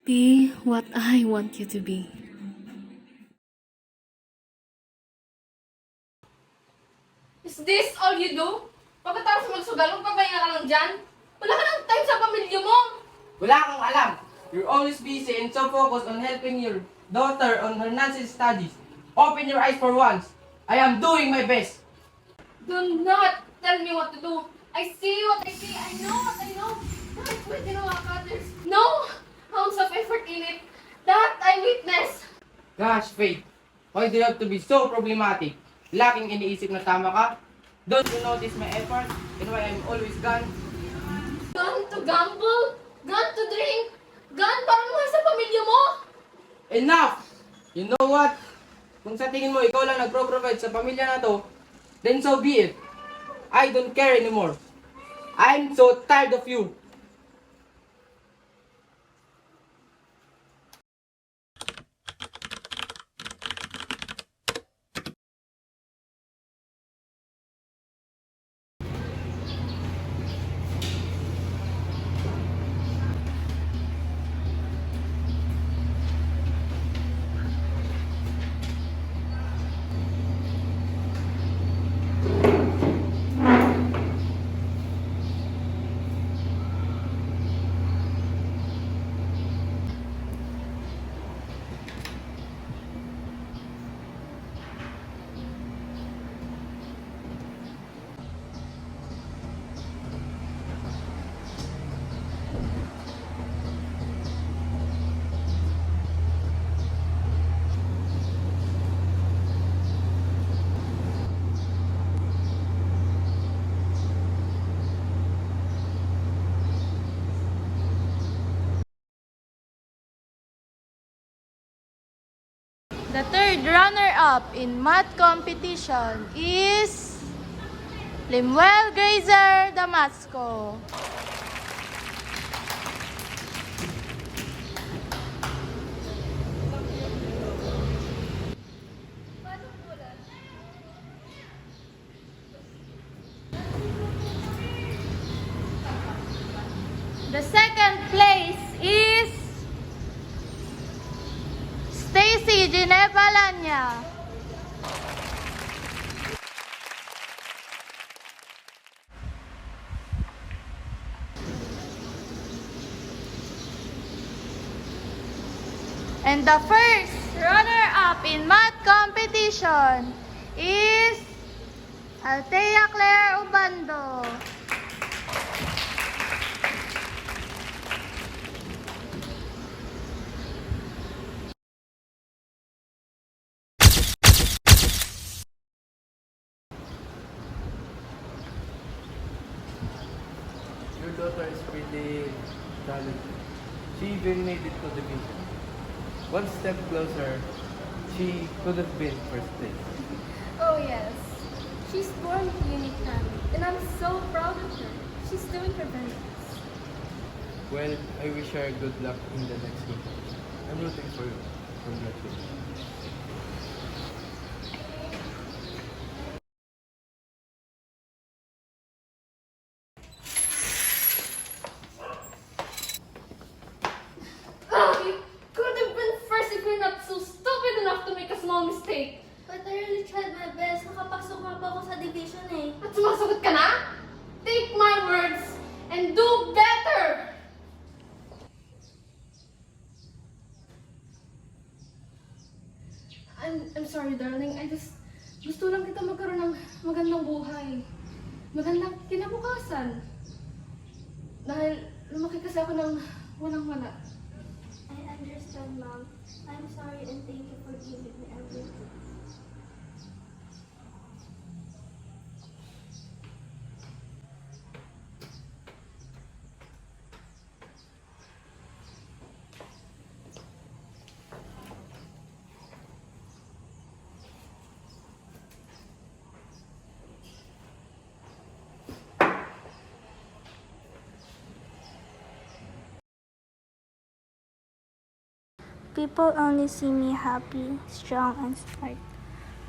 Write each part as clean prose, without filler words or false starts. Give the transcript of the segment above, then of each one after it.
Be what I want you to be. Is this all you do? Pagkatapos magsugal, magpapahinga ka lang dyan? Wala ka ng time sa pamilya mo! Wala kang alam. You're always busy and so focused on helping your daughter on her nonsense studies. Open your eyes for once. I am doing my best. Do not tell me what to do. I see what I see. I know what I know. Kahit may ginawa ka, there's no ounce of effort in it. That I witness. Gosh, Faith. Why do you have to be so problematic? Lacking iniisip na tama ka? Don't you notice my effort and why I'm always gone? Gone to gamble? Gone to drink? Gone para naman sa pamilya mo? Enough! You know what? Kung sa tingin mo ikaw lang nagpro-provide sa pamilya na to, then so be it. I don't care anymore. I'm so tired of you. The third runner-up in math competition is Limuel Grazer Damasco. The second place is Stacy Gineva Lanya. And the first runner-up in math competition is Althea Claire Ubando. Your daughter is pretty talented. She even made it to the division. One step closer, she could have been first place. Oh yes, she's born with unique talent, and I'm so proud of her. She's doing her very best. Well, I wish her good luck in the next game. I'm rooting for you. Congratulations. Oh, you could have been first if you're not so stupid enough to make a small mistake. But I really tried my best. Nakapasok nga pa ako sa division eh. At sumasagot ka na? Take my words and do better! I'm sorry, darling. I just gusto lang kita magkaroon ng magandang buhay. Magandang kinabukasan. Dahil lumaki kasi ako ng walang-wala. I understand, Mom. I'm sorry and thank you for giving me everything. People only see me happy, strong, and smart.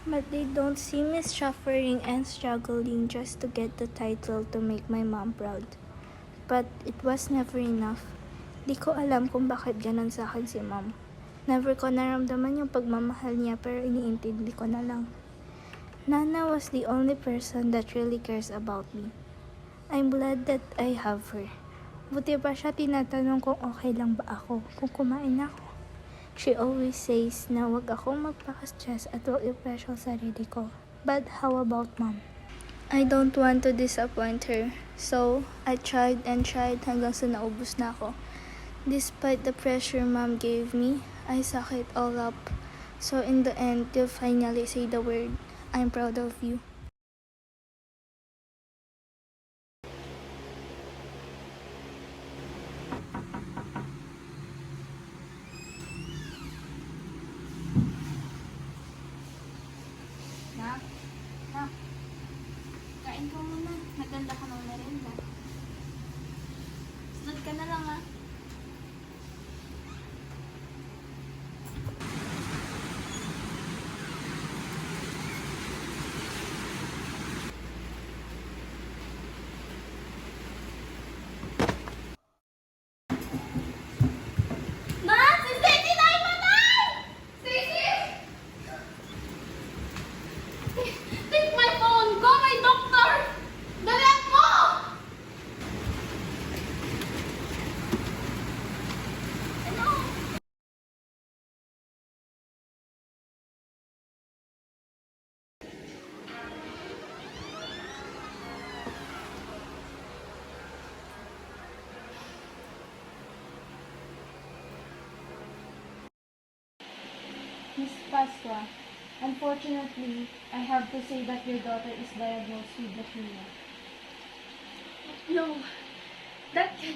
But they don't see me suffering and struggling just to get the title to make my mom proud. But it was never enough. Di ko alam kung bakit ganun sa akin si mom. Never ko naramdaman yung pagmamahal niya pero iniintindi ko na lang. Nana was the only person that really cares about me. I'm glad that I have her. Buti pa siya tinatanong kung okay lang ba ako, kung kumain ako. She always says na wag akong magpaka-stress at wag i-pressure sarili ko. But how about mom? I don't want to disappoint her. So, I tried and tried hanggang sa naubos na ako. Despite the pressure mom gave me, I suck it all up. So in the end, you'll finally say the word, I'm proud of you. Kain ka muna. Naganda ka ng merienda. Sunod ka na lang, ha? Mom! Si Stacy na ay matay! Stacy! Take my phone! Go my doctor! Dalihan mo! Ano? Miss Pasqua, unfortunately, I have to say that your daughter is diagnosed with leukemia. No, that can...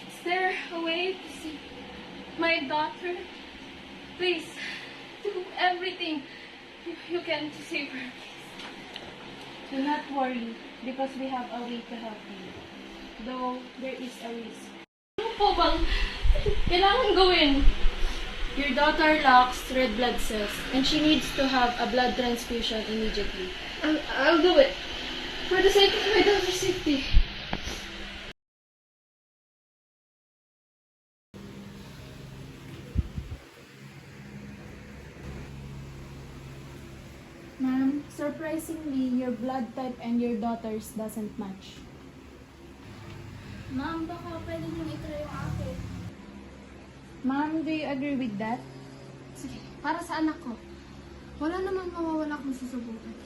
Is there a way to see my daughter? Please, do everything you can to save her. Do not worry, because we have a way to help you. Though, there is a risk. Ano po bang kailangan gawin? Your daughter lacks red blood cells, and she needs to have a blood transfusion immediately. I'll do it. For the sake of my daughter's safety. Ma'am, surprisingly, your blood type and your daughter's doesn't match. Ma'am, baka pwede niyong itry yung akin. Ma'am, do you agree with that? Sige, para sa anak ko. Wala namang mawawala kung susubukan.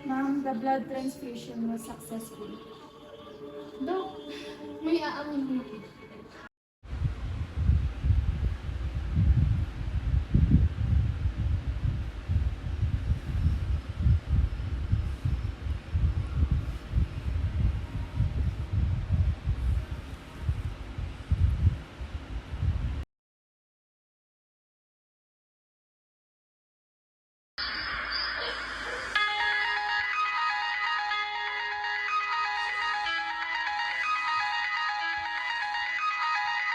Ma'am, the blood transfusion was successful. Dok, may aamin mo.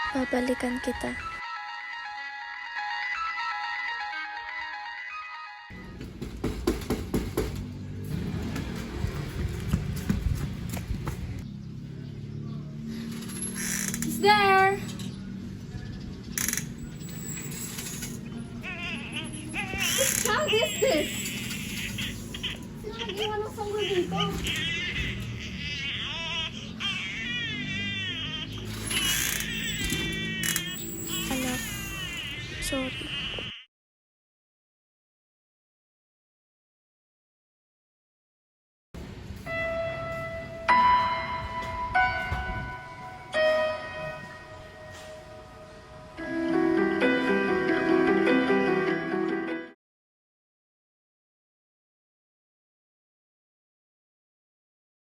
Babalikan kita. Is there? What child is this?